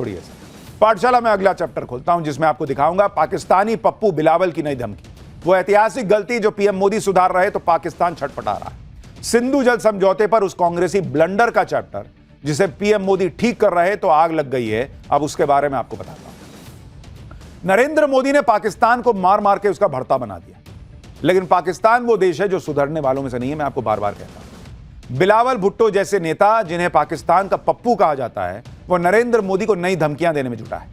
छोड़िए सर, पाठशाला में अगला चैप्टर खोलता हूं जिसमें आपको दिखाऊंगा पाकिस्तानी पप्पू बिलावल की नई धमकी। वो ऐतिहासिक गलती जो पीएम मोदी सुधार रहे तो पाकिस्तान छटपटा रहा है। सिंधु जल समझौते पर उस कांग्रेसी ब्लंडर का चैप्टर जिसे पीएम मोदी ठीक कर रहे तो आग लग गई है। अब उसके बारे में आपको बताता हूं। नरेंद्र मोदी ने पाकिस्तान को मार मार के उसका भरता बना दिया, लेकिन पाकिस्तान वो देश है जो सुधरने वालों में से नहीं है। मैं आपको बार बार कहता हूं, बिलावल भुट्टो जैसे नेता जिन्हें पाकिस्तान का पप्पू कहा जाता है, वो नरेंद्र मोदी को नई धमकियां देने में जुटा है।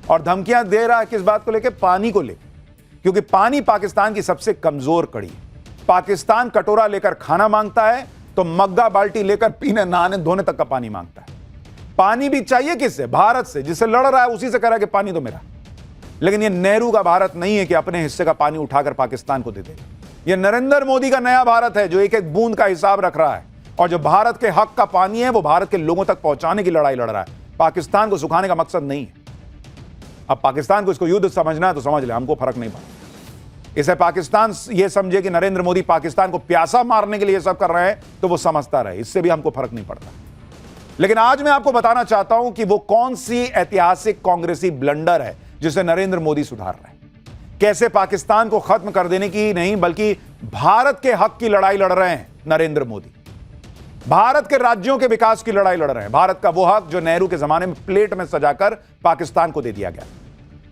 और धमकियां दे रहा है किस बात को लेकर? पानी को लेकर, क्योंकि पानी पाकिस्तान की सबसे कमजोर कड़ी है। पाकिस्तान कटोरा लेकर खाना मांगता है तो मग्गा बाल्टी लेकर पीने नहाने धोने तक का पानी मांगता है। पानी भी चाहिए किससे? भारत से, जिससे लड़ रहा है उसी से कह रहा है कि पानी तो मेरा। लेकिन यह नेहरू का भारत नहीं है कि अपने हिस्से का पानी उठाकर पाकिस्तान को दे देगा। यह नरेंद्र मोदी का नया भारत है जो एक एक बूंद का हिसाब रख रहा है, और जो भारत के हक का पानी है वो भारत के लोगों तक पहुंचाने की लड़ाई लड़ रहा है। पाकिस्तान को सुखाने का मकसद नहीं है। अब पाकिस्तान को इसको युद्ध समझना है तो समझ ले, हमको फर्क नहीं पड़ता। इसे पाकिस्तान ये समझे कि नरेंद्र मोदी पाकिस्तान को प्यासा मारने के लिए सब कर रहे हैं तो वो समझता रहे, इससे भी हमको फर्क नहीं पड़ता। लेकिन आज मैं आपको बताना चाहता हूं कि वो कौन सी ऐतिहासिक कांग्रेसी ब्लंडर है जिसे नरेंद्र मोदी सुधार रहे हैं। कैसे पाकिस्तान को खत्म कर देने की नहीं बल्कि भारत के हक की लड़ाई लड़ रहे हैं नरेंद्र मोदी। भारत के राज्यों के विकास की लड़ाई लड़ रहे हैं। भारत का वो हक जो नेहरू के जमाने में प्लेट में सजाकर पाकिस्तान को दे दिया गया।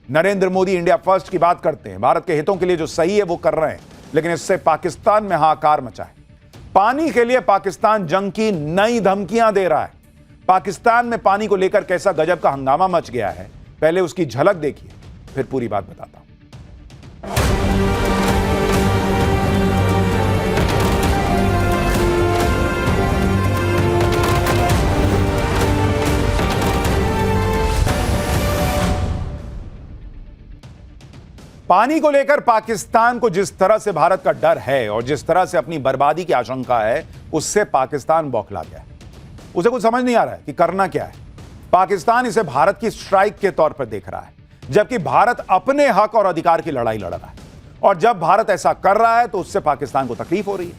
नरेंद्र मोदी इंडिया फर्स्ट की बात करते हैं, भारत के हितों के लिए जो सही है वो कर रहे हैं, लेकिन इससे पाकिस्तान में हाहाकार मचा है। पानी के लिए पाकिस्तान जंग की नई धमकियां दे रहा है। पाकिस्तान में पानी को लेकर कैसा गजब का हंगामा मच गया है, पहले उसकी झलक देखिए, फिर पूरी बात बताता हूं। पानी को लेकर पाकिस्तान को जिस तरह से भारत का डर है और जिस तरह से अपनी बर्बादी की आशंका है, उससे पाकिस्तान बौखला गया है। उसे कुछ समझ नहीं आ रहा है कि करना क्या है। पाकिस्तान इसे भारत की स्ट्राइक के तौर पर देख रहा है, जबकि भारत अपने हक और अधिकार की लड़ाई लड़ रहा है। और जब भारत ऐसा कर रहा है तो उससे पाकिस्तान को तकलीफ हो रही है,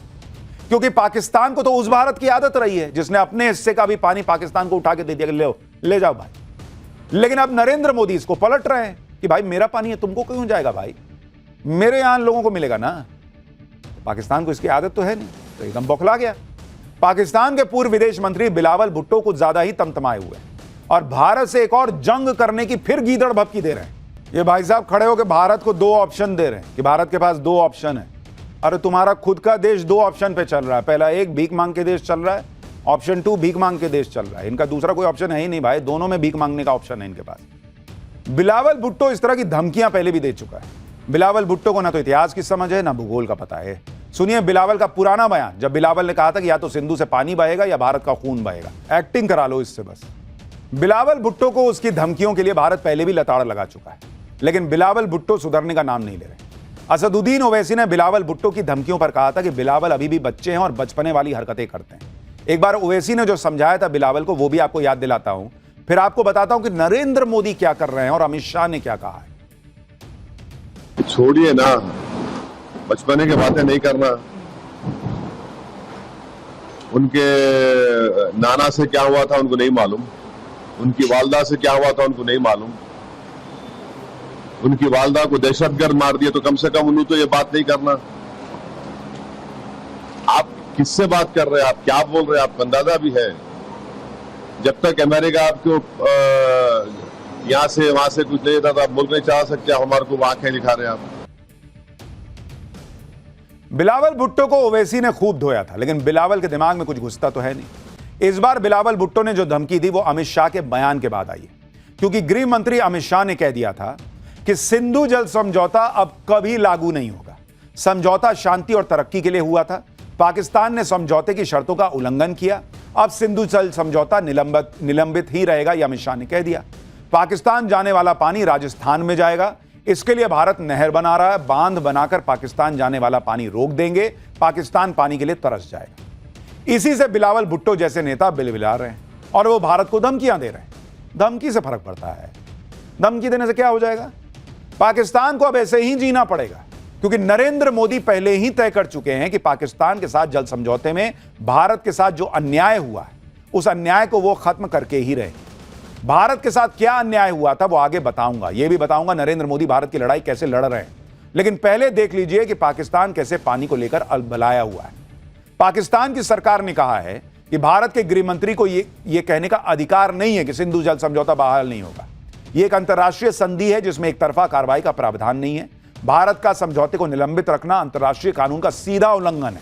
क्योंकि पाकिस्तान को तो उस भारत की आदत रही है जिसने अपने हिस्से का भी पानी पाकिस्तान को उठा के दे दिया कि ले जाओ भाई। लेकिन अब नरेंद्र मोदी इसको पलट रहे हैं कि भाई मेरा पानी है, तुमको क्यों जाएगा भाई, मेरे यहां लोगों को मिलेगा ना। पाकिस्तान को इसकी आदत तो है नहीं, तो एकदम बौखला गया। पाकिस्तान के पूर्व विदेश मंत्री बिलावल भुट्टो कुछ ज्यादा ही तमतमाए हुए और भारत से एक और जंग करने की फिर गीदड़ भभकी दे रहे हैं। ये भाई साहब खड़े होकर भारत को दो ऑप्शन दे रहे हैं कि भारत के पास दो ऑप्शन है। अरे तुम्हारा खुद का देश दो ऑप्शन पे चल रहा है। पहला एक भीख मांग के देश चल रहा है, ऑप्शन 2 भीख मांग के देश चल रहा है। इनका दूसरा कोई ऑप्शन है ही नहीं भाई, दोनों में भीख मांगने का ऑप्शन है इनके पास। बिलावल भुट्टो इस तरह की धमकियां पहले भी दे चुका है। बिलावल भुट्टो को ना तो इतिहास की समझ है ना भूगोल का पता है। सुनिए बिलावल का पुराना बयान, जब बिलावल ने कहा था कि या तो सिंधु से पानी बहेगा या भारत का खून बहेगा। एक्टिंग करा लो इससे बस। बिलावल भुट्टो को उसकी धमकियों के लिए भारत पहले भी लताड़ लगा चुका है, लेकिन बिलावल भुट्टो सुधरने का नाम नहीं ले रहे। असदुद्दीन ओवैसी ने बिलावल भुट्टो की धमकियों पर कहा था कि बिलावल अभी भी बच्चे हैं और बचपने वाली हरकतें करते हैं। एक बार ओवैसी ने जो समझाया था बिलावल को, वो भी आपको याद दिलाता हूं। फिर आपको बताता हूं कि नरेंद्र मोदी क्या कर रहे हैं और अमित शाह ने क्या कहा है। छोड़िए ना, बचपने की बातें नहीं करना। उनके नाना से क्या हुआ था उनको नहीं मालूम, उनकी वालदा से क्या हुआ था उनको नहीं मालूम। उनकी वालदा को दहशतगर्द मार दिया तो कम से कम उन्होंने तो ये बात नहीं करना। आप किससे बात कर रहे हैं? आप क्या बोल रहे हैं? आपको अंदाजा भी है जब तक अमेरिका आपको यहां से वहां से कुछ नहीं था तो आप मुल्क नहीं चाह सकते, हमारे को आंखें दिखा रहे हैं आप। बिलावल भुट्टो को ओवैसी ने खूब धोया था, लेकिन बिलावल के दिमाग में कुछ घुसता तो है नहीं। इस बार बिलावल भुट्टो ने जो धमकी दी वो अमित शाह के बयान के बाद आई है, क्योंकि गृह मंत्री अमित शाह ने कह दिया था कि सिंधु जल समझौता अब कभी लागू नहीं होगा। समझौता शांति और तरक्की के लिए हुआ था। पाकिस्तान ने समझौते की शर्तों का उल्लंघन किया। अब सिंधु जल समझौता निलंबित ही रहेगा, यह अमित शाह ने कह दिया। पाकिस्तान जाने वाला पानी राजस्थान में जाएगा। इसके लिए भारत नहर बना रहा है, बांध बनाकर पाकिस्तान जाने वाला पानी रोक देंगे। पाकिस्तान पानी के लिए तरस जाएगा। इसी से बिलावल भुट्टो जैसे नेता बिलबिला रहे हैं और वो भारत को धमकियां दे रहे हैं। धमकी से फर्क पड़ता है, धमकी देने से क्या हो जाएगा? पाकिस्तान को अब ऐसे ही जीना पड़ेगा, क्योंकि नरेंद्र मोदी पहले ही तय कर चुके हैं कि पाकिस्तान के साथ जल समझौते में भारत के साथ जो अन्याय हुआ है उस अन्याय को वो खत्म करके ही रहे। भारत के साथ क्या अन्याय हुआ था वो आगे बताऊंगा। यह भी बताऊंगा नरेंद्र मोदी भारत की लड़ाई कैसे लड़ रहे हैं। लेकिन पहले देख लीजिए कि पाकिस्तान कैसे पानी को लेकर अलबलाया हुआ है। पाकिस्तान की सरकार ने कहा है कि भारत के गृह मंत्री को यह कहने का अधिकार नहीं है कि सिंधु जल समझौता बहाल नहीं होगा। यह एक अंतर्राष्ट्रीय संधि है जिसमें एक तरफा कार्रवाई का प्रावधान नहीं है। भारत का समझौते को निलंबित रखना अंतर्राष्ट्रीय कानून का सीधा उल्लंघन है।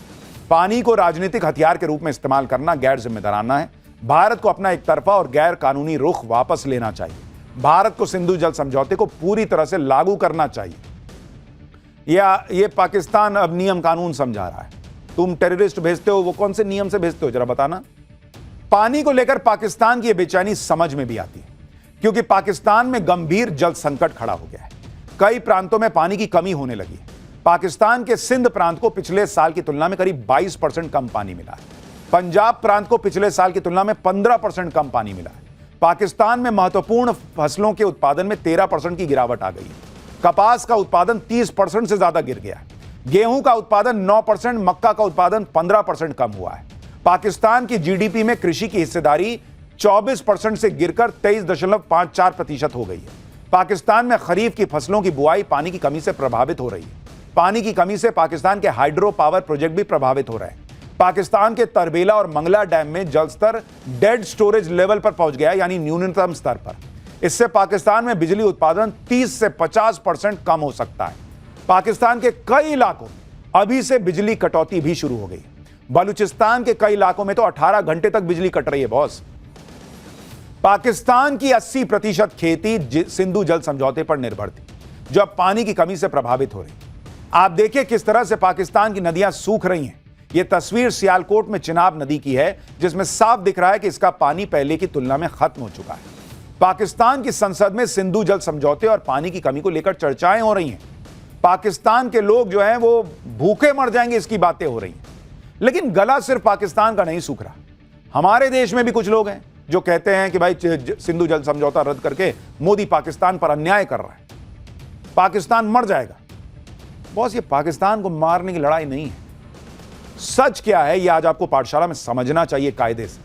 पानी को राजनीतिक हथियार के रूप में इस्तेमाल करना गैर जिम्मेदाराना है। भारत को अपना एक तरफा और गैर कानूनी रुख वापस लेना चाहिए। भारत को सिंधु जल समझौते को पूरी तरह से लागू करना चाहिए। ये पाकिस्तान अब नियम कानून समझा रहा है। तुम टेररिस्ट भेजते हो, वो कौन से नियम से भेजते हो जरा बताना। पानी को लेकर पाकिस्तान की यह बेचैनी समझ में भी आती है, क्योंकि पाकिस्तान में गंभीर जल संकट खड़ा हो गया है। कई प्रांतों में पानी की कमी होने लगी है। पाकिस्तान के सिंध प्रांत को पिछले साल की तुलना में करीब 22% कम पानी मिला है। पंजाब प्रांत को पिछले साल की तुलना में 15% कम पानी मिला है। पाकिस्तान में महत्वपूर्ण फसलों के उत्पादन में 13% की गिरावट आ गई है। कपास का उत्पादन 30% से ज्यादा गिर गया है। गेहूं का उत्पादन 9%, मक्का का उत्पादन 15% कम हुआ है। पाकिस्तान की जीडीपी में कृषि की हिस्सेदारी 24% से गिरकर 23.54% हो गई है। पाकिस्तान में खरीफ की फसलों की बुआई पानी की कमी से प्रभावित हो रही है। पानी की कमी से पाकिस्तान के हाइड्रो पावर प्रोजेक्ट भी प्रभावित हो रहे हैं। पाकिस्तान के तरबेला और मंगला डैम में जलस्तर डेड स्टोरेज लेवल पर पहुंच गया, यानी न्यूनतम स्तर पर। इससे पाकिस्तान में बिजली उत्पादन 30 से 50% कम हो सकता है। पाकिस्तान के कई इलाकों अभी से बिजली कटौती भी शुरू हो गई। बलूचिस्तान के कई इलाकों में तो 18 घंटे तक बिजली कट रही है बॉस। पाकिस्तान की 80% खेती सिंधु जल समझौते पर निर्भर थी, जो अब पानी की कमी से प्रभावित हो रही। आप देखिए किस तरह से पाकिस्तान की नदियां सूख रही हैं। यह तस्वीर सियालकोट में चिनाब नदी की है, जिसमें साफ दिख रहा है कि इसका पानी पहले की तुलना में खत्म हो चुका है। पाकिस्तान की संसद में सिंधु जल समझौते और पानी की कमी को लेकर चर्चाएं हो रही हैं। पाकिस्तान के लोग जो हैं वो भूखे मर जाएंगे, इसकी बातें हो रही हैं। लेकिन गला सिर्फ पाकिस्तान का नहीं सूख रहा। हमारे देश में भी कुछ लोग हैं जो कहते हैं कि भाई सिंधु जल समझौता रद्द करके मोदी पाकिस्तान पर अन्याय कर रहा है, पाकिस्तान मर जाएगा। बॉस, ये पाकिस्तान को मारने की लड़ाई नहीं है। सच क्या है, यह आज आपको पाठशाला में समझना चाहिए कायदे से।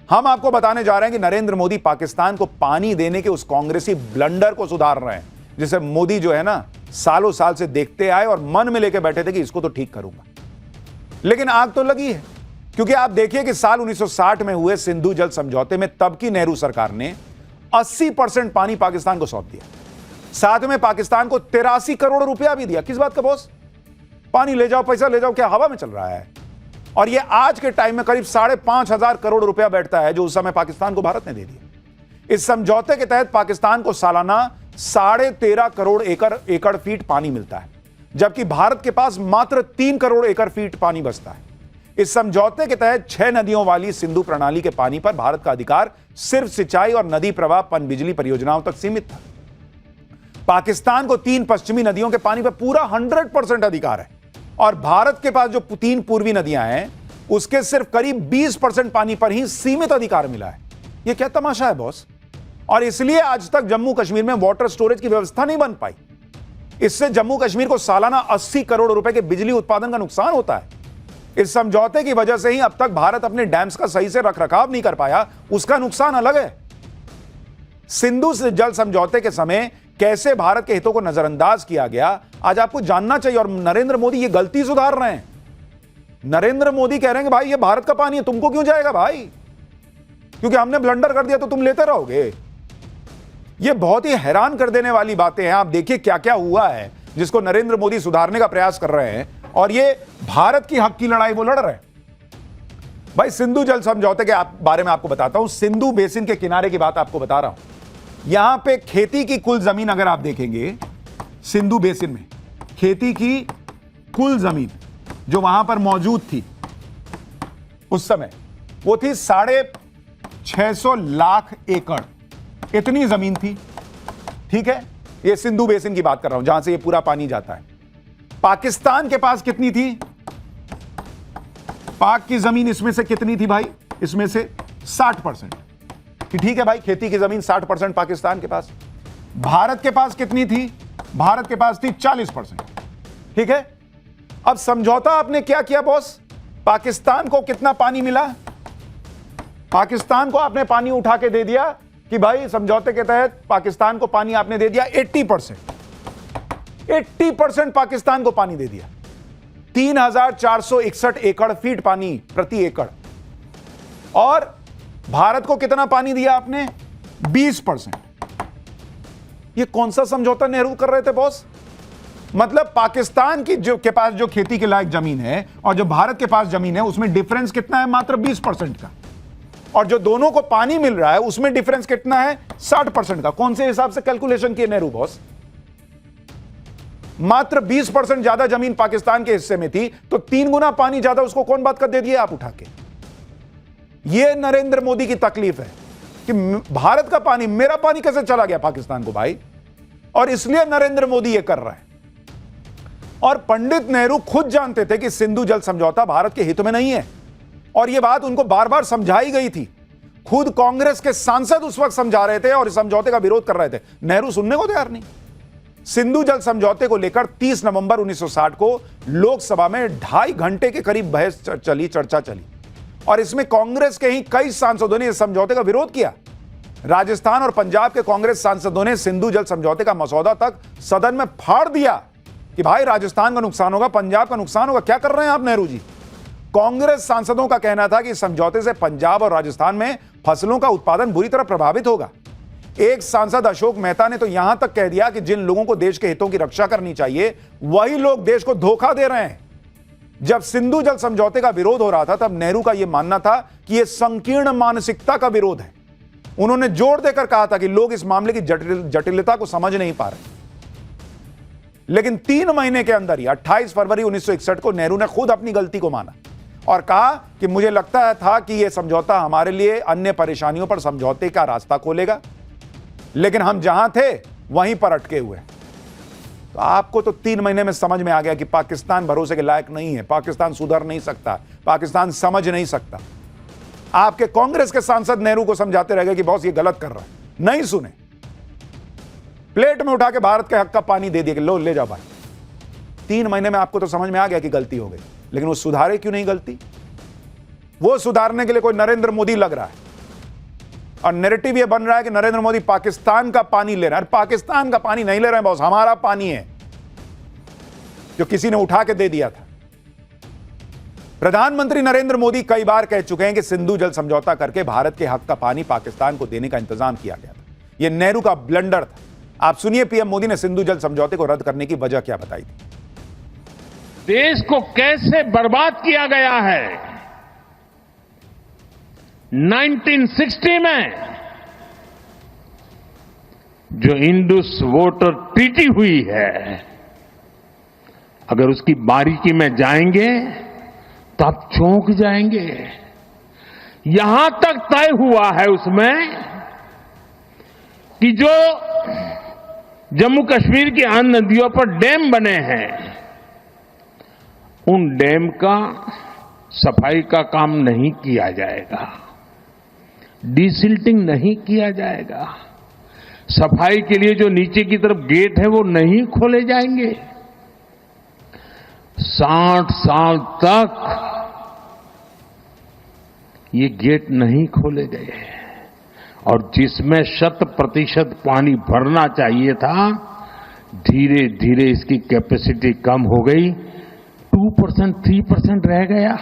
हम आपको बताने जा रहे हैं कि नरेंद्र मोदी पाकिस्तान को पानी देने के उस कांग्रेसी ब्लंडर को सुधार रहे हैं, जिसे मोदी जो है ना सालों साल से देखते आए और मन में लेके बैठे थे कि इसको तो ठीक करूंगा। लेकिन आग तो लगी है, क्योंकि आप देखिए कि साल 1960 में हुए सिंधु जल समझौते में तब की नेहरू सरकार ने 80% पानी पाकिस्तान को सौंप दिया। साथ में पाकिस्तान को 83 करोड़ रुपया भी दिया। किस बात का बॉस? पानी ले जाओ, पैसा ले जाओ, क्या हवा में चल रहा है? और यह आज के टाइम में करीब 5,500 करोड़ रुपया बैठता है, जो उस समय पाकिस्तान को भारत ने दे दिया। इस समझौते के तहत पाकिस्तान को सालाना 13.5 करोड़ एकड़ फीट पानी मिलता है, जबकि भारत के पास मात्र 3 करोड़ एकड़ फीट पानी बचता है। इस समझौते के तहत 6 नदियों वाली सिंधु प्रणाली के पानी पर भारत का अधिकार सिर्फ सिंचाई और नदी प्रवाह पनबिजली परियोजनाओं तक सीमित था। पाकिस्तान को 3 पश्चिमी नदियों के पानी पर पूरा 100% अधिकार है, और भारत के पास जो 3 पूर्वी नदियां हैं उसके सिर्फ करीब 20% पानी पर ही सीमित अधिकार मिला है। यह क्या तमाशा है बॉस? और इसलिए आज तक जम्मू कश्मीर में वाटर स्टोरेज की व्यवस्था नहीं बन पाई। इससे जम्मू कश्मीर को सालाना 80 करोड़ रुपए के बिजली उत्पादन का नुकसान होता है। इस समझौते की वजह से ही अब तक भारत अपने डैम्स का सही से रखरखाव नहीं कर पाया, उसका नुकसान अलग है। सिंधु जल समझौते के समय कैसे भारत के हितों को नजरअंदाज किया गया, आज आपको जानना चाहिए। और नरेंद्र मोदी ये गलती सुधार रहे हैं। नरेंद्र मोदी कह रहे हैं कि भाई ये भारत का पानी है, तुमको क्यों जाएगा भाई? क्योंकि हमने ब्लंडर कर दिया तो तुम लेते रहोगे। ये बहुत ही हैरान कर देने वाली बातें हैं। आप देखिए क्या क्या हुआ है जिसको नरेंद्र मोदी सुधारने का प्रयास कर रहे हैं, और ये भारत की हक की लड़ाई वो लड़ रहे हैं। भाई, सिंधु जल समझौते के बारे में आपको बताता हूं। सिंधु बेसिन के किनारे की बात आपको बता रहा हूं। यहां पे खेती की कुल जमीन अगर आप देखेंगे, सिंधु बेसिन में खेती की कुल जमीन जो वहां पर मौजूद थी उस समय, वो थी 650 लाख एकड़। इतनी जमीन थी, ठीक है। ये सिंधु बेसिन की बात कर रहा हूं, जहां से ये पूरा पानी जाता है। पाकिस्तान के पास कितनी थी? पाक की जमीन इसमें से कितनी थी भाई? इसमें से 60%। ठीक है भाई, खेती की जमीन 60% पाकिस्तान के पास। भारत के पास कितनी थी? भारत के पास थी 40%। ठीक है। अब समझौता आपने क्या किया बॉस? पाकिस्तान को कितना पानी मिला? पाकिस्तान को आपने पानी उठा के दे दिया कि भाई समझौते के तहत पाकिस्तान को पानी आपने दे दिया 80% पाकिस्तान को पानी दे दिया। 3,461 एकड़ फीट पानी प्रति एकड़। और भारत को कितना पानी दिया आपने? 20%। ये कौन सा समझौता नेहरू कर रहे थे बॉस? मतलब पाकिस्तान की के पास जो खेती के लायक जमीन है और जो भारत के पास जमीन है उसमें डिफरेंस कितना है? मात्र 20% का। और जो दोनों को पानी मिल रहा है उसमें डिफरेंस कितना है? 60% का। कौन से हिसाब से कैलकुलेशन किए नेहरू बॉस? मात्र 20% ज्यादा जमीन पाकिस्तान के हिस्से में थी तो 3 गुना पानी ज्यादा उसको कौन बात कर दे दिए आप उठा के? यह नरेंद्र मोदी की तकलीफ है कि भारत का पानी, मेरा पानी कैसे चला गया पाकिस्तान को भाई? और इसलिए नरेंद्र मोदी यह कर रहा है। और पंडित नेहरू खुद जानते थे कि सिंधु जल समझौता भारत के हित में नहीं है और यह बात उनको बार बार समझाई गई थी। खुद कांग्रेस के सांसद उस वक्त समझा रहे थे और इस समझौते का विरोध कर रहे थे। नेहरू सुनने को तैयार नहीं। सिंधु जल समझौते को लेकर 30 नवंबर 1960 को लोकसभा में 2.5 घंटे के करीब बहस चली, चर्चा चली और इसमें कांग्रेस के ही कई सांसदों ने इस समझौते का विरोध किया। राजस्थान और पंजाब के कांग्रेस सांसदों ने सिंधु जल समझौते का मसौदा तक सदन में फाड़ दिया कि भाई राजस्थान का नुकसान होगा, पंजाब का नुकसान होगा, क्या कर रहे हैं आप नेहरू जी? कांग्रेस सांसदों का कहना था कि इस समझौते से पंजाब और राजस्थान में फसलों का उत्पादन बुरी तरह प्रभावित होगा। एक सांसद अशोक मेहता ने तो यहां तक कह दिया कि जिन लोगों को देश के हितों की रक्षा करनी चाहिए वही लोग देश को धोखा दे रहे हैं। जब सिंधु जल समझौते का विरोध हो रहा था तब नेहरू का यह मानना था कि यह संकीर्ण मानसिकता का विरोध है। उन्होंने जोर देकर कहा था कि लोग इस मामले की जटिलता को समझ नहीं पा रहे। लेकिन 3 महीने के अंदर ही 28 फरवरी 1961 को नेहरू ने खुद अपनी गलती को माना और कहा कि मुझे लगता था कि यह समझौता हमारे लिए अन्य परेशानियों पर समझौते का रास्ता खोलेगा, लेकिन हम जहां थे वहीं पर अटके हुए। तो आपको तो 3 महीने में समझ में आ गया कि पाकिस्तान भरोसे के लायक नहीं है, पाकिस्तान सुधर नहीं सकता, पाकिस्तान समझ नहीं सकता। आपके कांग्रेस के सांसद नेहरू को समझाते रह गए कि बॉस ये गलत कर रहा है, नहीं सुने। प्लेट में उठा के भारत के हक का पानी दे दिया कि लो ले जाओ भाई। 3 महीने में आपको तो समझ में आ गया कि गलती हो गई, लेकिन वो सुधारे क्यों नहीं गलती? वो सुधारने के लिए कोई नरेंद्र मोदी लग रहा है और नैरेटिव ये बन रहा है कि नरेंद्र मोदी पाकिस्तान का पानी ले रहा है। पाकिस्तान का पानी नहीं ले रहे हैं बॉस, हमारा पानी है जो किसी ने उठा के दे दिया था। प्रधानमंत्री नरेंद्र मोदी कई बार कह चुके हैं कि सिंधु जल समझौता करके भारत के हक का पानी पाकिस्तान को देने का इंतजाम किया गया था। यह नेहरू का ब्लंडर था। आप सुनिए पीएम मोदी ने सिंधु जल समझौते को रद्द करने की वजह क्या बताई थी। देश को कैसे बर्बाद किया गया है। 1960 में जो इंडस वाटर ट्रीटी हुई है, अगर उसकी बारीकी में जाएंगे तो आप चौंक जाएंगे। यहां तक तय हुआ है उसमें कि जो जम्मू कश्मीर की अन्य नदियों पर डैम बने हैं, उन डैम का सफाई का काम नहीं किया जाएगा, डिसिल्टिंग नहीं किया जाएगा, सफाई के लिए जो नीचे की तरफ गेट है वो नहीं खोले जाएंगे। 60 साल तक ये गेट नहीं खोले गए और जिसमें 100% पानी भरना चाहिए था, धीरे धीरे इसकी कैपेसिटी कम हो गई, 2%, 3% रह गया।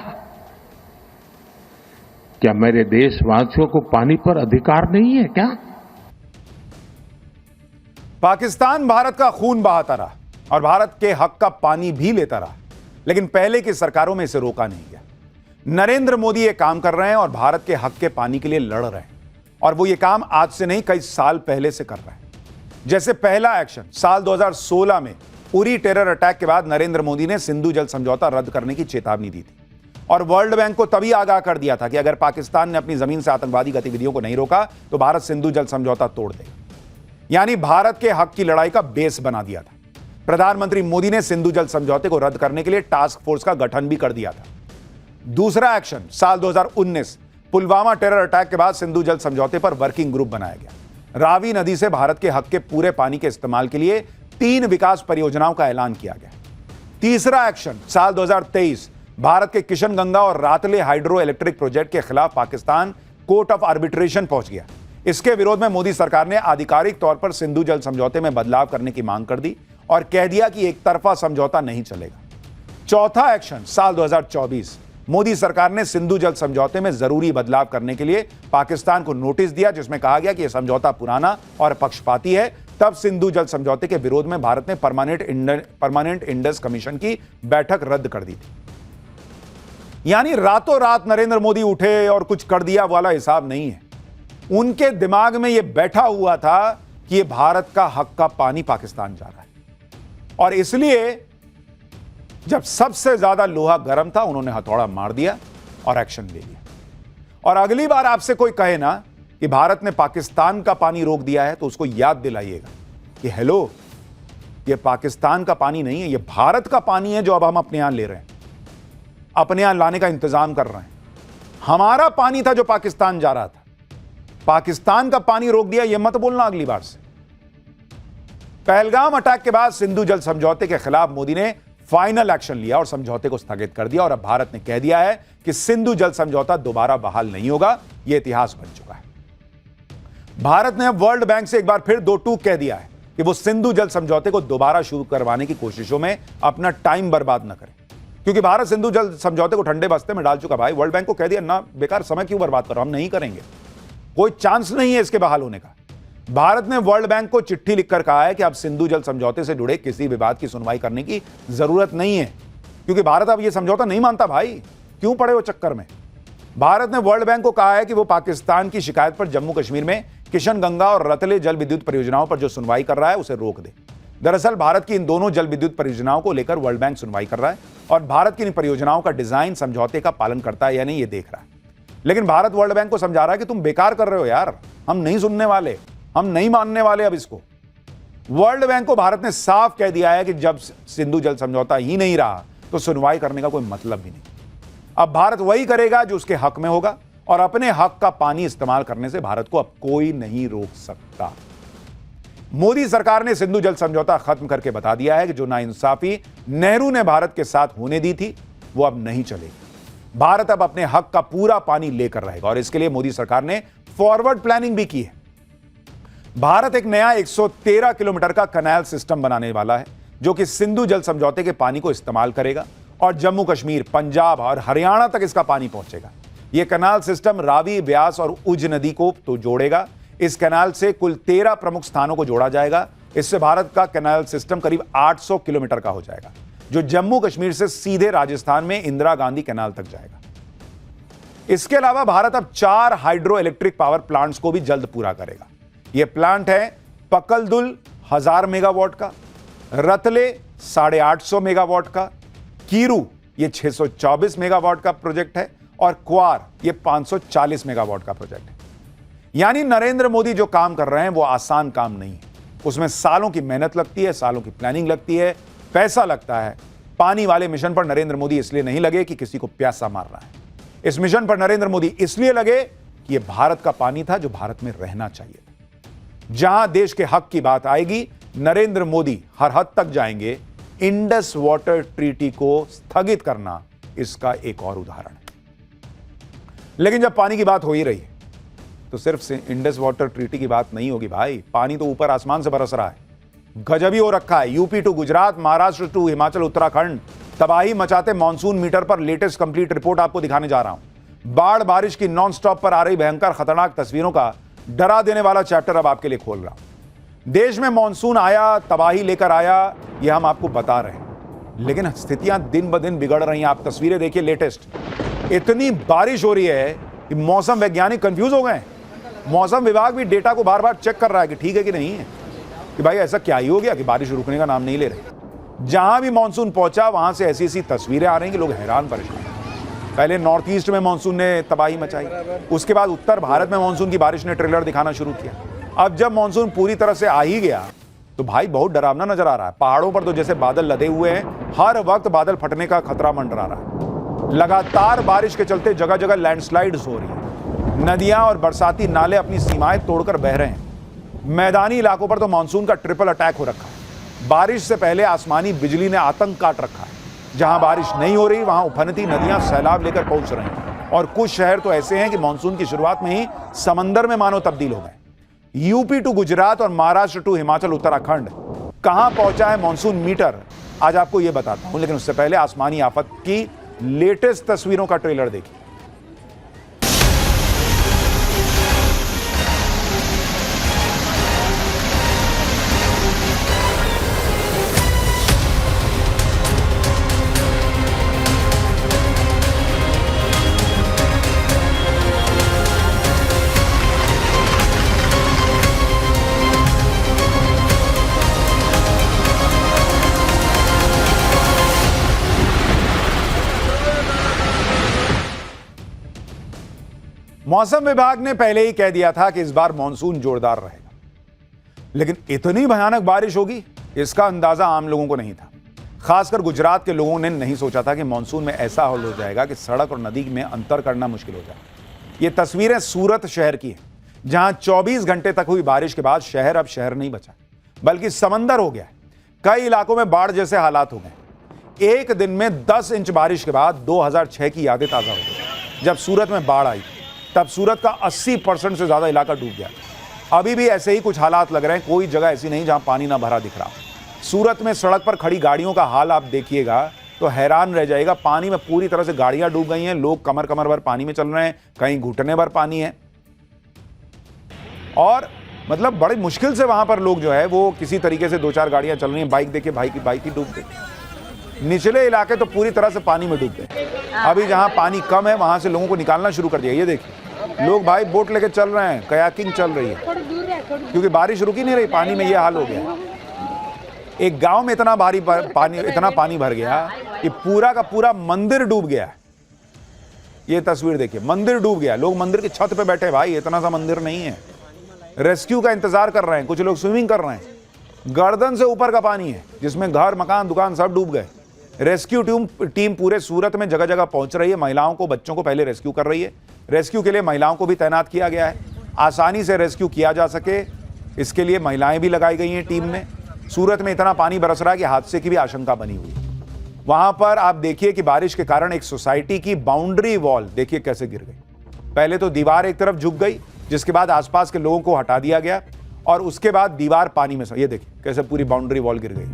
क्या मेरे देशवासियों को पानी पर अधिकार नहीं है क्या? पाकिस्तान भारत का खून बहाता रहा और भारत के हक का पानी भी लेता रहा, लेकिन पहले की सरकारों में इसे रोका नहीं गया। नरेंद्र मोदी ये काम कर रहे हैं और भारत के हक के पानी के लिए लड़ रहे हैं और वो ये काम आज से नहीं कई साल पहले से कर रहे हैं। जैसे पहला एक्शन साल 2016 में उरी टेरर अटैक के बाद नरेंद्र मोदी ने सिंधु जल समझौता रद्द करने की चेतावनी दी थी और वर्ल्ड बैंक को तभी आगाह कर दिया था कि अगर पाकिस्तान ने अपनी जमीन से आतंकवादी गतिविधियों को नहीं रोका तो भारत सिंधु जल समझौता तोड़ देगा। यानी भारत के हक की लड़ाई का बेस बना दिया था। प्रधानमंत्री मोदी ने सिंधु जल समझौते को रद्द करने के लिए टास्क फोर्स का गठन भी कर दिया था। दूसरा एक्शन साल 2019 पुलवामा टेरर अटैक के बाद सिंधु जल समझौते पर वर्किंग ग्रुप बनाया गया। रावी नदी से भारत के हक के पूरे पानी के इस्तेमाल के लिए 3 विकास परियोजनाओं का ऐलान किया गया। तीसरा एक्शन साल 2023 भारत के किशनगंगा और रातले हाइड्रो इलेक्ट्रिक प्रोजेक्ट के खिलाफ पाकिस्तान कोर्ट ऑफ आर्बिट्रेशन पहुंच गया। इसके विरोध में मोदी सरकार ने आधिकारिक तौर पर सिंधु जल समझौते में बदलाव करने की मांग कर दी और कह दिया कि एक तरफा समझौता नहीं चलेगा। चौथा एक्शन साल 2024, मोदी सरकार ने सिंधु जल समझौते में जरूरी बदलाव करने के लिए पाकिस्तान को नोटिस दिया, जिसमें कहा गया कि यह समझौता पुराना और पक्षपाती है। तब सिंधु जल समझौते के विरोध में भारत ने परमानेंट इंडस कमीशन की बैठक रद्द कर दी थी। यानी रातों रात नरेंद्र मोदी उठे और कुछ कर दिया वाला हिसाब नहीं है। उनके दिमाग में यह बैठा हुआ था कि यह भारत का हक का पानी पाकिस्तान जा रहा है, और इसलिए जब सबसे ज्यादा लोहा गर्म था उन्होंने हथौड़ा मार दिया और एक्शन ले लिया। और अगली बार आपसे कोई कहे ना कि भारत ने पाकिस्तान का पानी रोक दिया है, तो उसको याद दिलाइएगा कि हेलो, ये पाकिस्तान का पानी नहीं है, ये भारत का पानी है जो अब हम अपने यहां ले रहे हैं, अपने यहां लाने का इंतजाम कर रहे हैं। हमारा पानी था जो पाकिस्तान जा रहा था, पाकिस्तान का पानी रोक दिया, यह मत बोलना अगली बार से। पहलगाम अटैक के बाद सिंधु जल समझौते के खिलाफ मोदी ने फाइनल एक्शन लिया और समझौते को स्थगित कर दिया, और अब भारत ने कह दिया है कि सिंधु जल समझौता दोबारा बहाल नहीं होगा। यह इतिहास बन चुका है। भारत ने अब वर्ल्ड बैंक से एक बार फिर दो टूक कह दिया है कि वो सिंधु जल समझौते को दोबारा शुरू करवाने की कोशिशों में अपना टाइम बर्बाद न करे, क्योंकि भारत सिंधु जल समझौते को ठंडे बस्ते में डाल चुका। भाई, वर्ल्ड बैंक को कह दिया ना, बेकार समय क्यों बर्बाद करो, हम नहीं करेंगे, कोई चांस नहीं है इसके बहाल होने का। भारत ने वर्ल्ड बैंक को चिट्ठी लिखकर कहा है कि अब सिंधु जल समझौते से जुड़े किसी विवाद की सुनवाई करने की जरूरत नहीं है, क्योंकि भारत अब यह समझौता नहीं मानता। भाई, क्यों पड़े वो चक्कर में। भारत ने वर्ल्ड बैंक को कहा है कि वो पाकिस्तान की शिकायत पर जम्मू कश्मीर में किशन गंगा और रतले जल विद्युत परियोजनाओं पर जो सुनवाई कर रहा है उसे रोक दे। दरअसल भारत की इन दोनों जल विद्युत परियोजनाओं को लेकर वर्ल्ड बैंक सुनवाई कर रहा है, और भारत की इन परियोजनाओं का डिजाइन समझौते का पालन करता है या नहीं, ये देख रहा है। लेकिन भारत वर्ल्ड बैंक को समझा रहा है कि तुम बेकार कर रहे हो यार, हम नहीं सुनने वाले, हम नहीं मानने वाले अब इसको। वर्ल्ड बैंक को भारत ने साफ कह दिया है कि जब सिंधु जल समझौता ही नहीं रहा तो सुनवाई करने का कोई मतलब भी नहीं। अब भारत वही करेगा जो उसके हक में होगा, और अपने हक का पानी इस्तेमाल करने से भारत को अब कोई नहीं रोक सकता। मोदी सरकार ने सिंधु जल समझौता खत्म करके बता दिया है कि जो नाइंसाफी नेहरू ने भारत के साथ होने दी थी वो अब नहीं चलेगी। भारत अब अपने हक का पूरा पानी लेकर रहेगा, और इसके लिए मोदी सरकार ने फॉरवर्ड प्लानिंग भी की है। भारत एक नया 113 किलोमीटर का कैनाल सिस्टम बनाने वाला है, जो कि सिंधु जल समझौते के पानी को इस्तेमाल करेगा और जम्मू कश्मीर, पंजाब और हरियाणा तक इसका पानी पहुंचेगा। यह कैनाल सिस्टम रावी, ब्यास और उज नदी को तो जोड़ेगा। इस कैनाल से कुल 13 प्रमुख स्थानों को जोड़ा जाएगा। इससे भारत का कैनाल सिस्टम करीब 800 किलोमीटर का हो जाएगा, जो जम्मू कश्मीर से सीधे राजस्थान में इंदिरा गांधी कैनाल तक जाएगा। इसके अलावा भारत अब 4 हाइड्रो इलेक्ट्रिक पावर प्लांट्स को भी जल्द पूरा करेगा। यह प्लांट है पकलदुल 1000 मेगावाट का, रतले 850 मेगावाट का, कीरू ये 624 मेगावाट का प्रोजेक्ट है, और क्वार ये 540 मेगावाट का प्रोजेक्ट है। यानी नरेंद्र मोदी जो काम कर रहे हैं वो आसान काम नहीं है, उसमें सालों की मेहनत लगती है, सालों की प्लानिंग लगती है, पैसा लगता है। पानी वाले मिशन पर नरेंद्र मोदी इसलिए नहीं लगे कि किसी को प्यासा मार रहा है। इस मिशन पर नरेंद्र मोदी इसलिए लगे कि यह भारत का पानी था जो भारत में रहना चाहिए था। जहां देश के हक की बात आएगी, नरेंद्र मोदी हर हद तक जाएंगे। इंडस वाटर ट्रीटी को स्थगित करना इसका एक और उदाहरण है। लेकिन जब पानी की बात हो ही रही है तो सिर्फ से इंडस वाटर ट्रीटी की बात नहीं होगी भाई। पानी तो ऊपर आसमान से बरस रहा है, गजब ही हो रखा है। UP to Gujarat, Maharashtra to Himachal, Uttarakhand, तबाही मचाते मॉनसून मीटर पर लेटेस्ट कंप्लीट रिपोर्ट आपको दिखाने जा रहा हूं। बाढ़ बारिश की नॉन स्टॉप पर आ रही भयंकर खतरनाक तस्वीरों का डरा देने वाला चैप्टर अब आपके लिए खोल रहा हूं। देश में मॉनसून आया, तबाही लेकर आया, यह हम आपको बता रहे हैं, लेकिन स्थितियां दिन ब दिन बिगड़ रही हैं। आप तस्वीरें देखिए लेटेस्ट, इतनी बारिश हो रही है कि मौसम वैज्ञानिक कंफ्यूज हो गए। मौसम विभाग भी डेटा को बार बार चेक कर रहा है कि ठीक है कि नहीं है, कि भाई ऐसा क्या ही हो गया कि बारिश रुकने का नाम नहीं ले रहे। जहां भी मॉनसून पहुंचा वहां से ऐसी ऐसी तस्वीरें आ रही हैं कि लोग हैरान परेशान। पहले नॉर्थ ईस्ट में मॉनसून ने तबाही मचाई, उसके बाद उत्तर भारत में मॉनसून की बारिश ने ट्रेलर दिखाना शुरू किया। अब जब मॉनसून पूरी तरह से आ ही गया तो भाई बहुत डरावना नजर आ रहा है। पहाड़ों पर तो जैसे बादल लदे हुए हैं, हर वक्त बादल फटने का खतरा मंडरा रहा है। लगातार बारिश के चलते जगह जगह लैंडस्लाइड्स हो रही है। नदियां और बरसाती नाले अपनी सीमाएं तोड़कर बह रहे हैं। मैदानी इलाकों पर तो मॉनसून का ट्रिपल अटैक हो रखा है। बारिश से पहले आसमानी बिजली ने आतंक काट रखा है। जहां बारिश नहीं हो रही वहां उफनती नदियां सैलाब लेकर पहुंच रही हैं, और कुछ शहर तो ऐसे हैं कि मॉनसून की शुरुआत में ही समंदर में मानो तब्दील हो गए। यूपी टू गुजरात और महाराष्ट्र टू हिमाचल उत्तराखंड कहां पहुंचा है मॉनसून मीटर, आज आपको यह बताता हूं। लेकिन उससे पहले आसमानी आफत की लेटेस्ट तस्वीरों का ट्रेलर देखिए। मौसम विभाग ने पहले ही कह दिया था कि इस बार मॉनसून जोरदार रहेगा, लेकिन इतनी भयानक बारिश होगी इसका अंदाजा आम लोगों को नहीं था। खासकर गुजरात के लोगों ने नहीं सोचा था कि मॉनसून में ऐसा हाल हो जाएगा कि सड़क और नदी में अंतर करना मुश्किल हो जाए। ये तस्वीरें सूरत शहर की हैं, जहां 24 घंटे तक हुई बारिश के बाद शहर अब शहर नहीं बचा, बल्कि समंदर हो गया है। कई इलाकों में बाढ़ जैसे हालात हो गए। एक दिन में 10 इंच बारिश के बाद 2006 की यादें ताजा हो गई, जब सूरत में बाढ़ आई। तब सूरत का 80% से ज्यादा इलाका डूब गया। अभी भी ऐसे ही कुछ हालात लग रहे हैं, कोई जगह ऐसी नहीं जहां पानी ना भरा दिख रहा। सूरत में सड़क पर खड़ी गाड़ियों का हाल आप देखिएगा तो हैरान रह जाएगा। पानी में पूरी तरह से गाड़ियां डूब गई हैं, लोग कमर कमर भर पानी में चल रहे हैं, कहीं घुटने भर पानी है। और मतलब बड़ी मुश्किल से वहां पर लोग जो है वो किसी तरीके से 2-4 गाड़ियां चल रही हैं। बाइक देखिए, भाई की बाइक ही डूब गई। निचले इलाके तो पूरी तरह से पानी में डूब गए। अभी जहां पानी कम है वहां से लोगों को निकालना शुरू कर दिया। ये देखिए, लोग भाई बोट लेके चल रहे हैं, कयाकिंग चल रही है, क्योंकि बारिश रुक ही नहीं रही। पानी में ये हाल हो गया। एक गांव में इतना पानी भर गया कि पूरा का पूरा मंदिर डूब गया। ये तस्वीर देखिए, मंदिर डूब गया। लोग मंदिर की छत पे बैठे, भाई इतना सा मंदिर नहीं है। रेस्क्यू का इंतजार कर रहे हैं, कुछ लोग स्विमिंग कर रहे हैं। गर्दन से ऊपर का पानी है, जिसमें घर, मकान, दुकान सब डूब गए। रेस्क्यू टीम पूरे सूरत में जगह जगह पहुंच रही है। महिलाओं को, बच्चों को पहले रेस्क्यू कर रही है। रेस्क्यू के लिए महिलाओं को भी तैनात किया गया है। आसानी से रेस्क्यू किया जा सके, इसके लिए महिलाएं भी लगाई गई हैं टीम में। सूरत में इतना पानी बरस रहा है कि हादसे की भी आशंका बनी हुई है। वहां पर आप देखिए कि बारिश के कारण एक सोसाइटी की बाउंड्री वॉल देखिए कैसे गिर गई। पहले तो दीवार एक तरफ झुक गई, जिसके बाद आसपास के लोगों को हटा दिया गया, और उसके बाद दीवार पानी में, ये देखिए कैसे पूरी बाउंड्री वॉल गिर गई।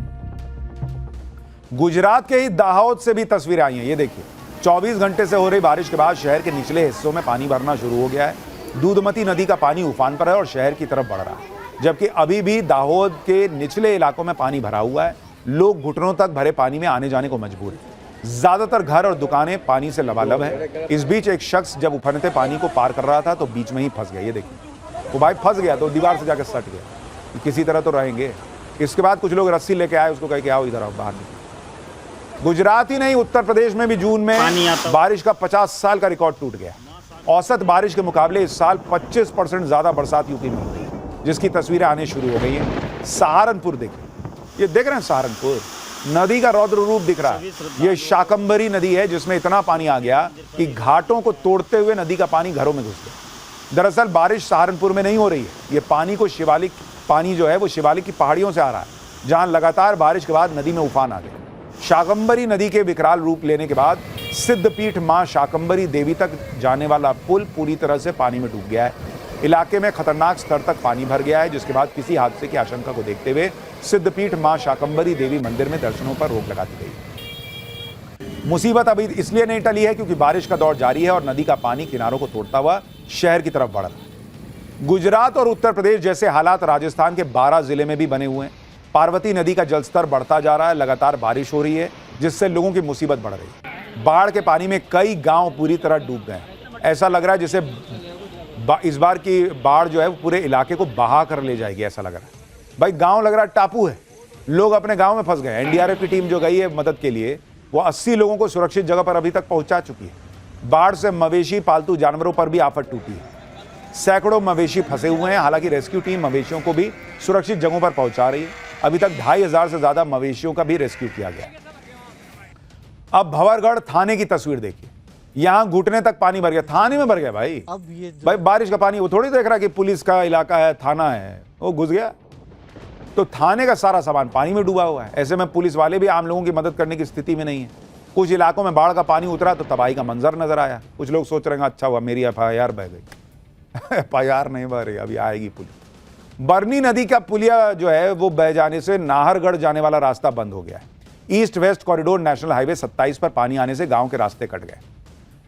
गुजरात के ही दाहोद से भी तस्वीरें आई हैं। ये देखिए, 24 घंटे से हो रही बारिश के बाद शहर के निचले हिस्सों में पानी भरना शुरू हो गया है। दूधमती नदी का पानी उफान पर है और शहर की तरफ बढ़ रहा है, जबकि अभी भी दाहोद के निचले इलाकों में पानी भरा हुआ है। लोग घुटनों तक भरे पानी में आने जाने को मजबूर हैं। ज्यादातर घर और दुकानें पानी से लबालब है। इस बीच एक शख्स जब उफनते पानी को पार कर रहा था तो बीच में ही फंस गया। ये देखिए, वो भाई फंस गया तो दीवार से जाकर सट गया। किसी तरह तो रहेंगे। इसके बाद कुछ लोग रस्सी लेके आए, उसको कह के आओ इधर आओ, बाहर निकलो। गुजरात ही नहीं, उत्तर प्रदेश में भी जून में बारिश का 50 साल का रिकॉर्ड टूट गया। औसत बारिश के मुकाबले इस साल 25% ज्यादा बरसात यूपी में हुई, जिसकी तस्वीरें आने शुरू हो गई हैं। सहारनपुर देखिए, ये देख रहे हैं सहारनपुर नदी का रौद्र रूप दिख रहा है। ये शाकंभरी नदी है, जिसमें इतना पानी आ गया कि घाटों को तोड़ते हुए नदी का पानी घरों में घुस गया। दरअसल बारिश सहारनपुर में नहीं हो रही है, ये पानी जो है वो शिवालिक की पहाड़ियों से आ रहा है, जहां लगातार बारिश के बाद नदी में उफान आ गया। शाकंभरी नदी के विकराल रूप लेने के बाद सिद्धपीठ मां शाकंभरी देवी तक जाने वाला पुल पूरी तरह से पानी में डूब गया है। इलाके में खतरनाक स्तर तक पानी भर गया है, जिसके बाद किसी हादसे की आशंका को देखते हुए सिद्धपीठ मां शाकंभरी देवी मंदिर में दर्शनों पर रोक लगा दी गई। मुसीबत अभी इसलिए नहीं टली है क्योंकि बारिश का दौर जारी है और नदी का पानी किनारों को तोड़ता हुआ शहर की तरफ बढ़ रहा है। गुजरात और उत्तर प्रदेश जैसे हालात राजस्थान के 12 जिले में भी बने हुए हैं। पार्वती नदी का जलस्तर बढ़ता जा रहा है, लगातार बारिश हो रही है, जिससे लोगों की मुसीबत बढ़ रही है। बाढ़ के पानी में कई गांव पूरी तरह डूब गए। ऐसा लग रहा है जैसे इस बार की बाढ़ जो है वो पूरे इलाके को बहा कर ले जाएगी, ऐसा लग रहा है। भाई गांव लग रहा है टापू है, लोग अपने गांव में फंस गए। एनडीआरएफ की टीम जो गई है मदद के लिए, वो 80 लोगों को सुरक्षित जगह पर अभी तक पहुंचा चुकी है। बाढ़ से मवेशी, पालतू जानवरों पर भी आफत टूटी है। सैकड़ों मवेशी फंसे हुए हैं। हालांकि रेस्क्यू टीम मवेशियों को भी सुरक्षित जगहों पर पहुंचा रही है। अभी तक 2500 से ज्यादा मवेशियों का भी रेस्क्यू किया गया। अब भंवरगढ़ थाने की तस्वीर देखिए, यहां घुटने तक पानी भर गया, थाने में भर गया भाई। अब ये भाई बारिश का पानी, वो थोड़ी देख रहा कि पुलिस का इलाका है, थाना है, वो घुस गया तो थाने का सारा सामान पानी में डूबा हुआ है। ऐसे में पुलिस वाले भी आम लोगों की मदद करने की स्थिति में नहीं है। कुछ इलाकों में बाढ़ का पानी उतरा तो तबाही का मंजर नजर आया। कुछ लोग सोच रहे हैं अच्छा हुआ मेरी FIR बह गई। FIR नहीं बह रही, अभी आएगी पुलिस। बरनी नदी का पुलिया जो है वो बह जाने से नाहरगढ़ जाने वाला रास्ता बंद हो गया है। East west corridor national highway 27 पर पानी आने से गांव के रास्ते कट गए।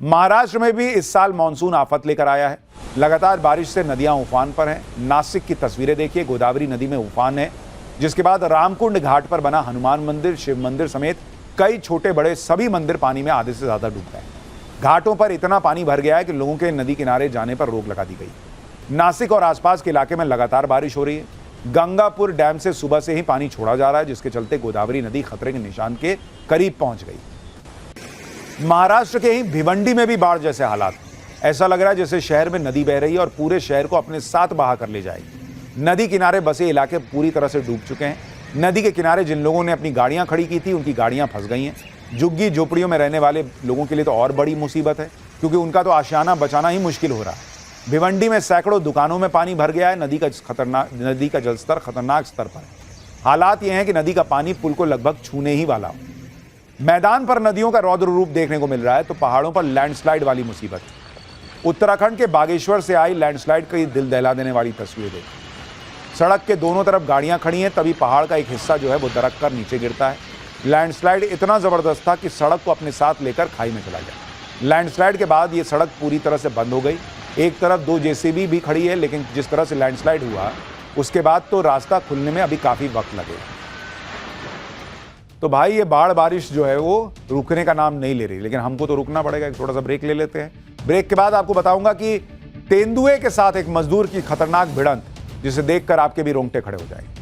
महाराष्ट्र में भी इस साल मानसून आफत लेकर आया है। लगातार बारिश से नदियां उफान पर हैं। नासिक की तस्वीरें देखिए, गोदावरी नदी में उफान है, जिसके बाद रामकुंड घाट पर बना हनुमान मंदिर, शिव मंदिर समेत कई छोटे बड़े सभी मंदिर पानी में आधे से ज्यादा डूब गए। घाटों पर इतना पानी भर गया है कि लोगों के नदी किनारे जाने पर रोक लगा दी गई। नासिक और आसपास के इलाके में लगातार बारिश हो रही है। गंगापुर डैम से सुबह से ही पानी छोड़ा जा रहा है, जिसके चलते गोदावरी नदी खतरे के निशान के करीब पहुंच गई। महाराष्ट्र के ही भिवंडी में भी बाढ़ जैसे हालात। ऐसा लग रहा है जैसे शहर में नदी बह रही है और पूरे शहर को अपने साथ बहा कर ले जाएगी। नदी किनारे बसे इलाके पूरी तरह से डूब चुके हैं। नदी के किनारे जिन लोगों ने अपनी गाड़ियां खड़ी की थी, उनकी गाड़ियां फंस गई हैं। झुग्गी झोपड़ियों में रहने वाले लोगों के लिए तो और बड़ी मुसीबत है, क्योंकि उनका तो आशियाना बचाना ही मुश्किल हो रहा है। भिवंडी में सैकड़ों दुकानों में पानी भर गया है। नदी का जलस्तर खतरनाक स्तर पर है। हालात यह है कि नदी का पानी पुल को लगभग छूने ही वाला हो। मैदान पर नदियों का रौद्र रूप देखने को मिल रहा है, तो पहाड़ों पर लैंडस्लाइड वाली मुसीबत है। उत्तराखंड के बागेश्वर से आई लैंडस्लाइड की दिल दहला देने वाली तस्वीर देखी। सड़क के दोनों तरफ गाड़ियां खड़ी हैं, तभी पहाड़ का एक हिस्सा जो है वो दरक कर नीचे गिरता है। लैंडस्लाइड इतना जबरदस्त था कि सड़क को अपने साथ लेकर खाई में चला गया। लैंडस्लाइड के बाद ये सड़क पूरी तरह से बंद हो गई। एक तरफ 2 जेसीबी भी खड़ी है, लेकिन जिस तरह से लैंडस्लाइड हुआ उसके बाद तो रास्ता खुलने में अभी काफी वक्त लगेगा। तो भाई ये बाढ़ बारिश जो है वो रुकने का नाम नहीं ले रही, लेकिन हमको तो रुकना पड़ेगा। एक थोड़ा सा ब्रेक ले लेते हैं। ब्रेक के बाद आपको बताऊंगा कि तेंदुए के साथ एक मजदूर की खतरनाक भिड़ंत, जिसे देखकर आपके भी रोंगटे खड़े हो जाएंगे।